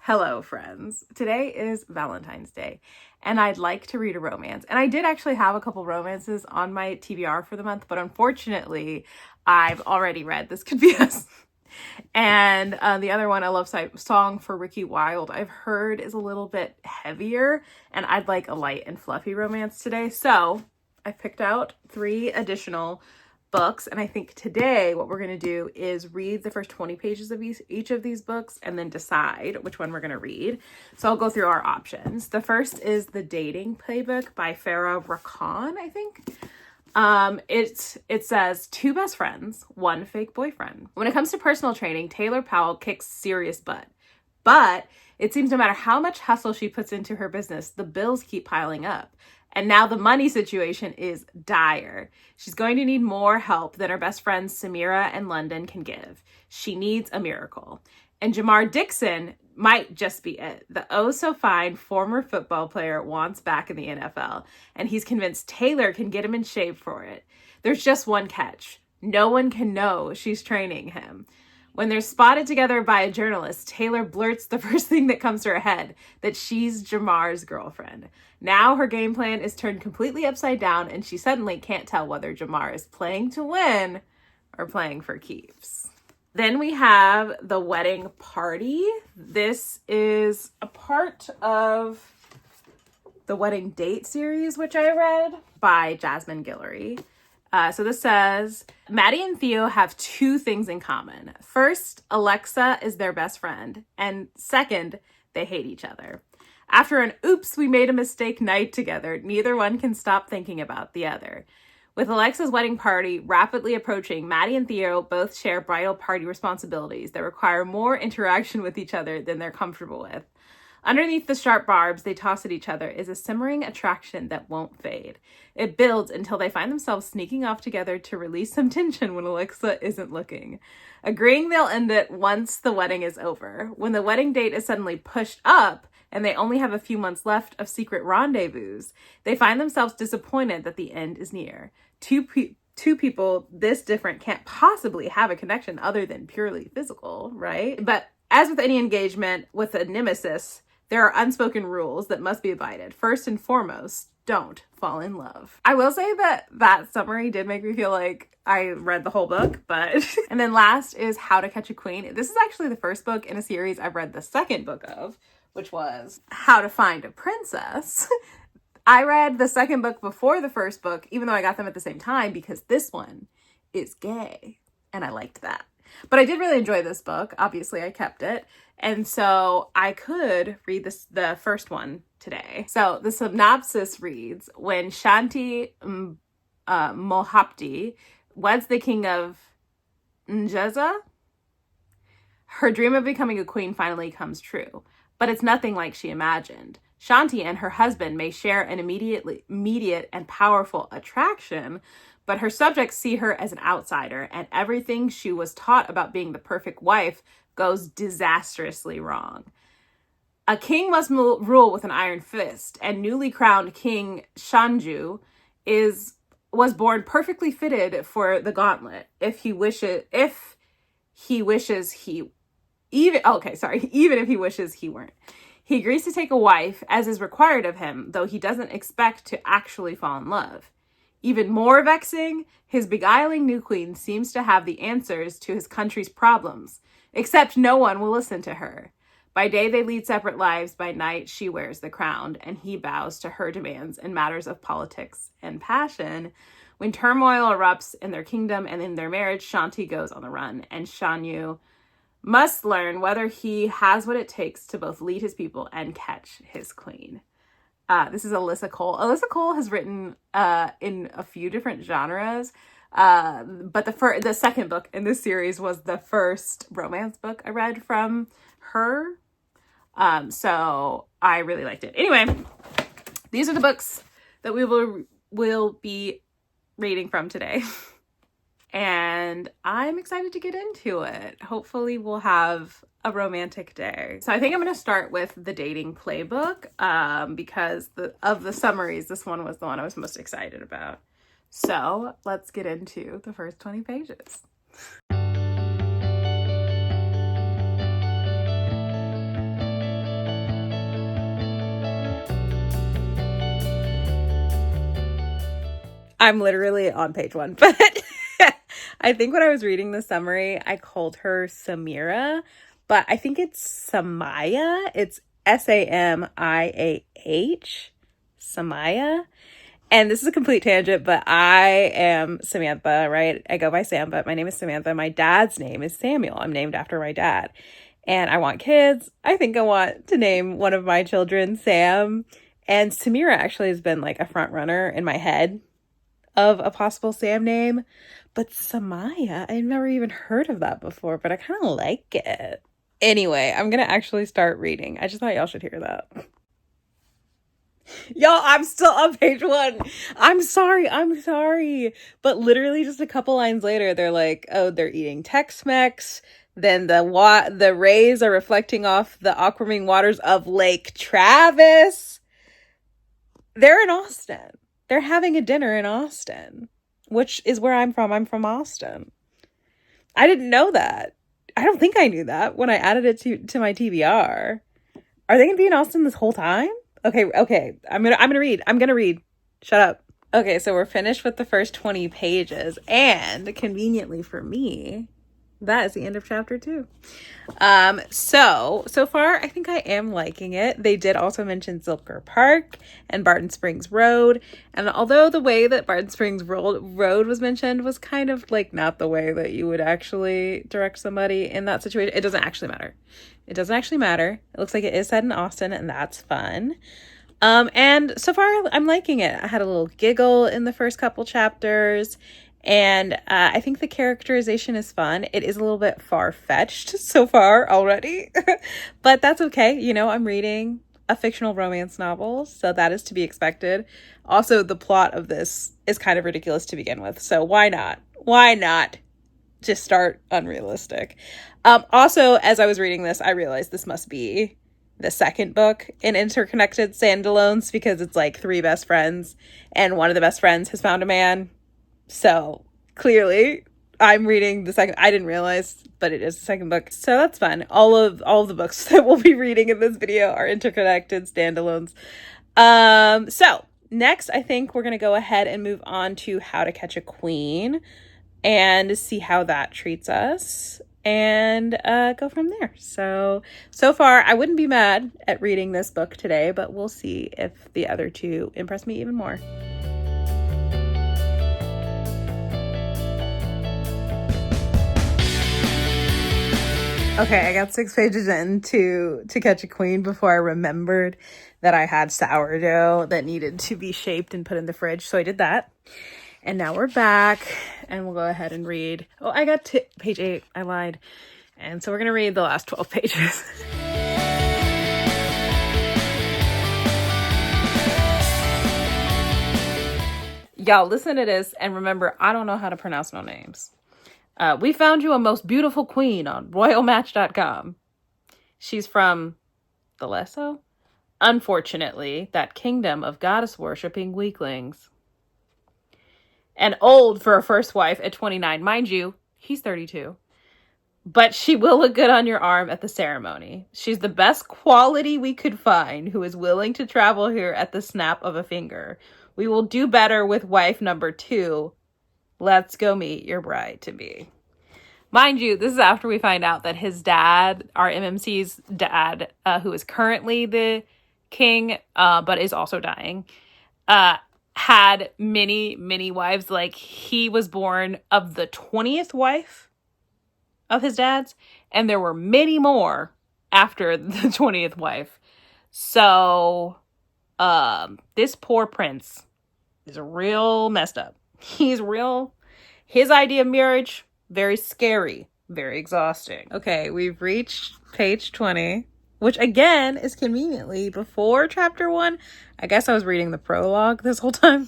Hello, friends. Today is Valentine's Day, and I'd like to read a romance. And I did actually have a couple romances on my TBR for the month, but unfortunately, I've already read This Could Be Us. And the other one, A Love Song for Ricky Wilde, I've heard is a little bit heavier, and I'd like a light and fluffy romance today. So I picked out 3 additional books, and I think today what we're going to do is read the first 20 pages of each of these books and then decide which one we're going to read. So I'll go through our options. The first is The Dating Playbook by Farah Rakan, I think. It says 2 best friends, 1 fake boyfriend. When it comes to personal training, Taylor Powell kicks serious butt. But it seems no matter how much hustle she puts into her business, the bills keep piling up. And now the money situation is dire. She's going to need more help than her best friends Samira and London can give. She needs a miracle. And Jamar Dixon might just be it. The oh-so-fine former football player wants back in the NFL, and he's convinced Taylor can get him in shape for it. There's just one catch. No one can know she's training him. When they're spotted together by a journalist, Taylor blurts the first thing that comes to her head, that she's Jamar's girlfriend. Now her game plan is turned completely upside down, and she suddenly can't tell whether Jamar is playing to win or playing for keeps. Then we have The Wedding Party. This is a part of the Wedding Date series, which I read by Jasmine Guillory. So this says, Maddie and Theo have 2 things in common. First, Alexa is their best friend. And second, they hate each other. After an oops, we made a mistake night together, neither one can stop thinking about the other. With Alexa's wedding party rapidly approaching, Maddie and Theo both share bridal party responsibilities that require more interaction with each other than they're comfortable with. Underneath the sharp barbs they toss at each other is a simmering attraction that won't fade. It builds until they find themselves sneaking off together to release some tension when Alexa isn't looking. Agreeing they'll end it once the wedding is over. When the wedding date is suddenly pushed up and they only have a few months left of secret rendezvous, they find themselves disappointed that the end is near. Two people this different can't possibly have a connection other than purely physical, right? But as with any engagement with a nemesis, there are unspoken rules that must be abided. First and foremost, don't fall in love. I will say that summary did make me feel like I read the whole book, but... And then last is How to Catch a Queen. This is actually the first book in a series I've read the second book of, which was How to Find a Princess. I read the second book before the first book, even though I got them at the same time, because this one is gay, and I liked that. But I did really enjoy this book. Obviously, I kept it. And so I could read the first one today. So the synopsis reads, when Shanti Mohapti weds the king of Njeza, her dream of becoming a queen finally comes true. But it's nothing like she imagined. Shanti and her husband may share an immediate and powerful attraction, but her subjects see her as an outsider, and everything she was taught about being the perfect wife goes disastrously wrong. A king must rule with an iron fist, and newly crowned King Shanju was born perfectly fitted for the gauntlet. Even if he wishes he weren't. He agrees to take a wife, as is required of him, though he doesn't expect to actually fall in love. Even more vexing, his beguiling new queen seems to have the answers to his country's problems, except no one will listen to her. By day they lead separate lives, by night she wears the crown, and he bows to her demands in matters of politics and passion. When turmoil erupts in their kingdom and in their marriage, Shanti goes on the run, and Shanyu must learn whether he has what it takes to both lead his people and catch his queen. This is Alyssa Cole. Alyssa Cole has written in a few different genres, but the second book in this series was the first romance book I read from her. So I really liked it. Anyway, these are the books that we will be reading from today. And I'm excited to get into it. Hopefully we'll have a romantic day. So I think I'm going to start with The Dating Playbook because of the summaries, this one was the one I was most excited about. So let's get into the first 20 pages. 'Cause I'm literally on page 1, but I think when I was reading the summary, I called her Samira, but I think it's Samaya. It's Samiah. Samaya. And this is a complete tangent, but I am Samantha, right? I go by Sam, but my name is Samantha. My dad's name is Samuel. I'm named after my dad. And I want kids. I think I want to name one of my children Sam. And Samira actually has been like a front runner in my head of a possible Sam name. But Samaya, I've never even heard of that before, but I kind of like it. Anyway, I'm going to actually start reading. I just thought y'all should hear that. Y'all, I'm still on page 1. I'm sorry. But literally just a couple lines later, they're like, oh, they're eating Tex-Mex. Then the rays are reflecting off the aquamarine waters of Lake Travis. They're in Austin. They're having a dinner in Austin, which is where I'm from. I'm from Austin. I didn't know that. I don't think I knew that when I added it to my TBR. Are they going to be in Austin this whole time? Okay. I'm gonna read. Shut up. Okay, so we're finished with the first 20 pages, and conveniently for me, that is the end of chapter 2. So far, I think I am liking it. They did also mention Zilker Park and Barton Springs Road, and although the way that Barton Springs Road was mentioned was kind of like not the way that you would actually direct somebody in that situation, it doesn't actually matter. It looks like it is set in Austin, and that's fun. And so far, I'm liking it. I had a little giggle in the first couple chapters, and I think the characterization is fun. It is a little bit far-fetched so far already, but that's okay. You know, I'm reading a fictional romance novel, so that is to be expected. Also, the plot of this is kind of ridiculous to begin with, so why not? Why not just start unrealistic? Also, as I was reading this, I realized this must be the second book in Interconnected Standalones, because it's like 3 best friends and one of the best friends has found a man. So clearly I'm reading the second. I didn't realize, but it is the second book. So that's fun. All of the books that we'll be reading in this video are Interconnected Standalones. So next, I think we're going to go ahead and move on to How to Catch a Queen and see how that treats us, and go from there. So far, I wouldn't be mad at reading this book today, but we'll see if the other 2 impress me even more. Okay, I got 6 pages in to Catch a Queen before I remembered that I had sourdough that needed to be shaped and put in the fridge, so I did that. And now we're back, and we'll go ahead and read. Oh, I got to page 8. I lied. And so we're going to read the last 12 pages. Y'all, listen to this, and remember, I don't know how to pronounce no names. We found you a most beautiful queen on royalmatch.com. She's from the Lesso? Unfortunately, that kingdom of goddess-worshipping weaklings. And old for a first wife at 29. Mind you, he's 32. But she will look good on your arm at the ceremony. She's the best quality we could find who is willing to travel here at the snap of a finger. We will do better with wife number 2. Let's go meet your bride-to-be. Mind you, this is after we find out that his dad, our MMC's dad, who is currently the king, but is also dying, had many wives. Like, he was born of the 20th wife of his dad's, and there were many more after the 20th wife. So, this poor prince is real messed up. His idea of marriage, very scary, very exhausting. Okay, we've reached page 20, which again is conveniently before chapter 1. I guess I was reading the prologue this whole time.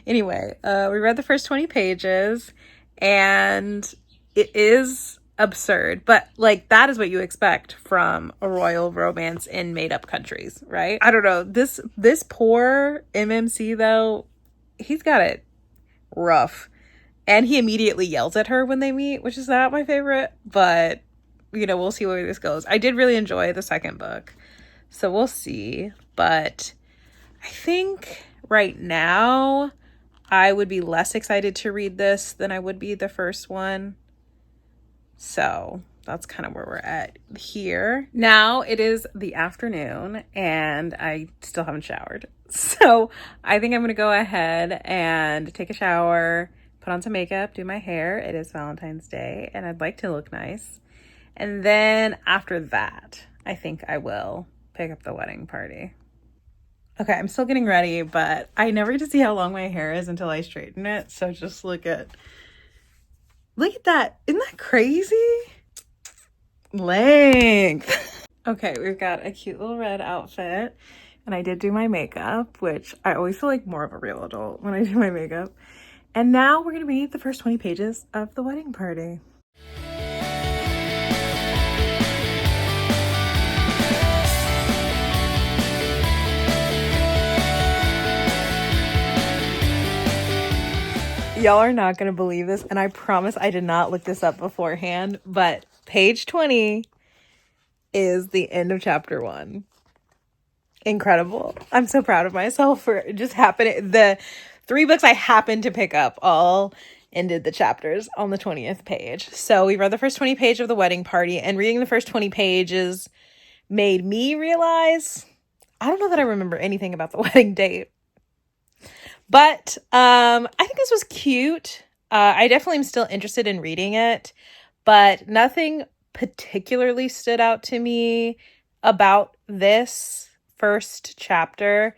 Anyway, we read the first 20 pages, and it is absurd, but like, that is what you expect from a royal romance in made-up countries, right? I don't know. This poor MMC, though, he's got it rough. And he immediately yells at her when they meet, which is not my favorite, but, you know, we'll see where this goes. I did really enjoy the second book, so we'll see. But I think right now I would be less excited to read this than I would be the first one. So that's kind of where we're at here. Now it is the afternoon and I still haven't showered. So I think I'm going to go ahead and take a shower, put on some makeup, do my hair. It is Valentine's Day and I'd like to look nice. And then after that, I think I will pick up the wedding party. Okay, I'm still getting ready, but I never get to see how long my hair is until I straighten it. So just look at that. Isn't that crazy? Length. Okay, we've got a cute little red outfit. And I did do my makeup, which I always feel like more of a real adult when I do my makeup. And now we're going to read the first 20 pages of the wedding party. Y'all are not going to believe this, and I promise I did not look this up beforehand, but page 20 is the end of chapter 1. Incredible. I'm so proud of myself for just happening. The 3 books I happened to pick up all ended the chapters on the 20th page. So we read the first 20 page of the wedding party, and reading the first 20 pages made me realize I don't know that I remember anything about the wedding date. But I think this was cute. I definitely am still interested in reading it, but nothing particularly stood out to me about this first chapter.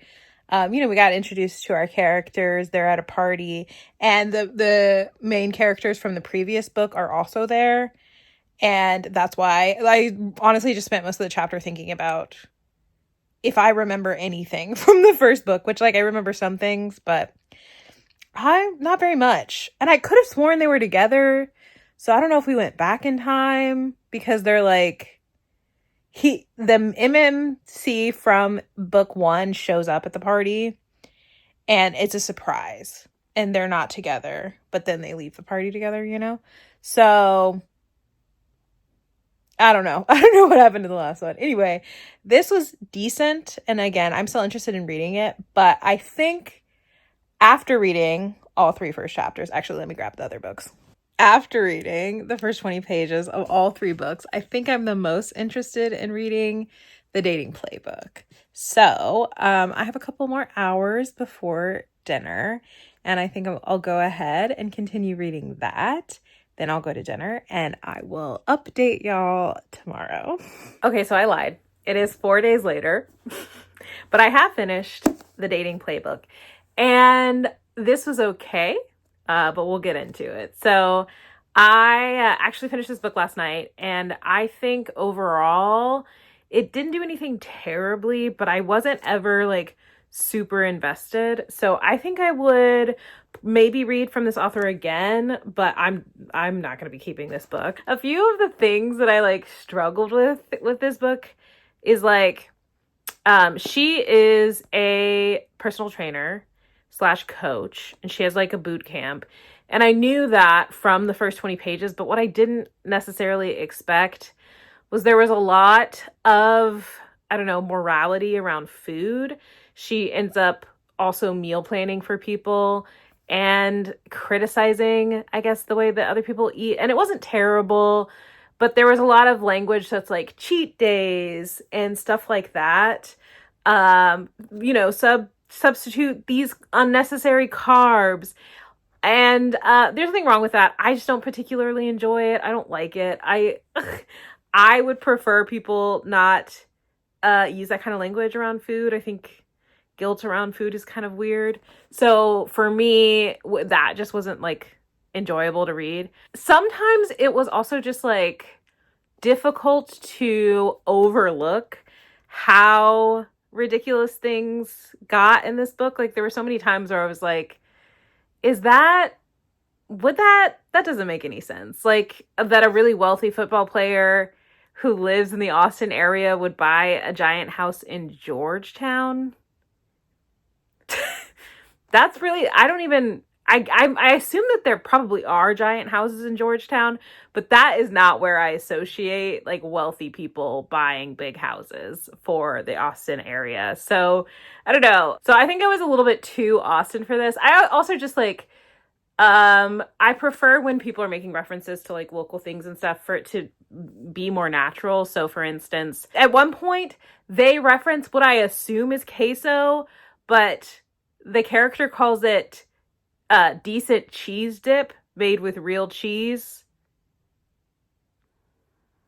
We got introduced to our characters. They're at a party, and the main characters from the previous book are also there. And that's why I honestly just spent most of the chapter thinking about if I remember anything from the first book, which I remember some things, but not very much. And I could have sworn they were together. So I don't know if we went back in time because they're the MMC from book 1 shows up at the party and it's a surprise and they're not together, but then they leave the party together, So I don't know. I don't know what happened to the last one. Anyway, this was decent. And again, I'm still interested in reading it. But I think after reading all 3 first chapters, actually, let me grab the other books. After reading the first 20 pages of all 3 books, I think I'm the most interested in reading the Dating Playbook. So I have a couple more hours before dinner. And I think I'll go ahead and continue reading that. Then I'll go to dinner and I will update y'all tomorrow. Okay, so I lied. It is 4 days later, but I have finished the Dating Playbook. And this was okay, but we'll get into it. So I actually finished this book last night, and I think overall it didn't do anything terribly, but I wasn't ever super invested. So I think I would maybe read from this author again, but I'm not going to be keeping this book. A few of the things that I struggled with this book is she is a personal trainer / coach, and she has a boot camp. And I knew that from the first 20 pages, but what I didn't necessarily expect was there was a lot of, morality around food. She ends up also meal planning for people and criticizing, I guess, the way that other people eat. And it wasn't terrible, but there was a lot of language that's cheat days and stuff like that. Substitute these unnecessary carbs. And there's nothing wrong with that. I just don't particularly enjoy it. I don't like it. I would prefer people not use that kind of language around food. I think guilt around food is kind of weird. So for me, that just wasn't enjoyable to read. Sometimes it was also just difficult to overlook how ridiculous things got in this book. There were so many times where I was that doesn't make any sense. That a really wealthy football player who lives in the Austin area would buy a giant house in Georgetown. That's really, I assume that there probably are giant houses in Georgetown, but that is not where I associate like wealthy people buying big houses for the Austin area. So I don't know. So I think I was a little bit too Austin for this. I also just like I prefer when people are making references to like local things and stuff for it to be more natural. So for instance, at one point they reference what I assume is queso, but the character calls it decent cheese dip made with real cheese.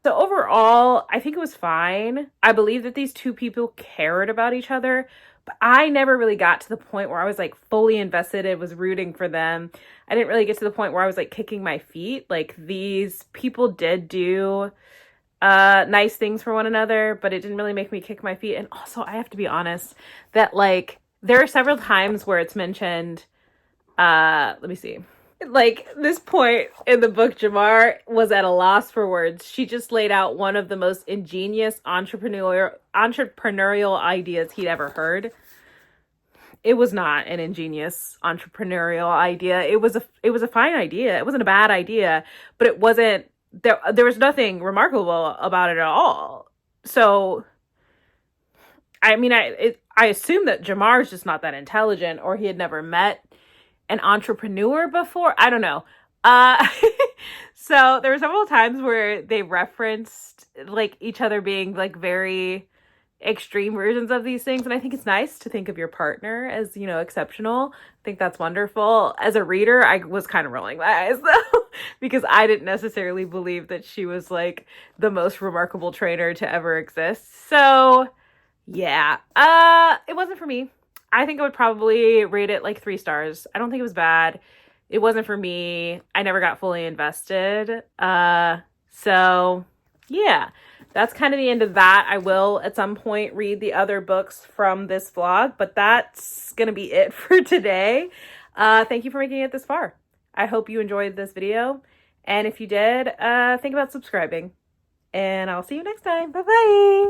So overall, I think it was fine. I believe that these two people cared about each other, but I never really got to the point where I was like fully invested and was rooting for them. I didn't really get to the point where I was like kicking my feet. Like these people did do nice things for one another, but it didn't really make me kick my feet. And also, I have to be honest that like there are several times where it's mentioned let me see. Like this point in the book, Jamar was at a loss for words. She just laid out one of the most ingenious entrepreneurial ideas he'd ever heard. It was not an ingenious entrepreneurial idea. It was a fine idea. It wasn't a bad idea, but it wasn't there was nothing remarkable about it at all. So I mean I assume that Jamar's just not that intelligent, or he had never met an entrepreneur before. I don't know. So there were several times where they referenced like each other being like very extreme versions of these things, and I think it's nice to think of your partner as, you know, exceptional. I think that's wonderful. As a reader, I was kind of rolling my eyes though, because I didn't necessarily believe that she was like the most remarkable trainer to ever exist. So yeah, it wasn't for me. I think I would probably rate it like 3 stars. I don't think it was bad. It wasn't for me. I never got fully invested. So yeah, that's kind of the end of that. I will at some point read the other books from this vlog, but that's gonna be it for today. Thank you for making it this far. I hope you enjoyed this video. And if you did, think about subscribing. And I'll see you next time. Bye-bye.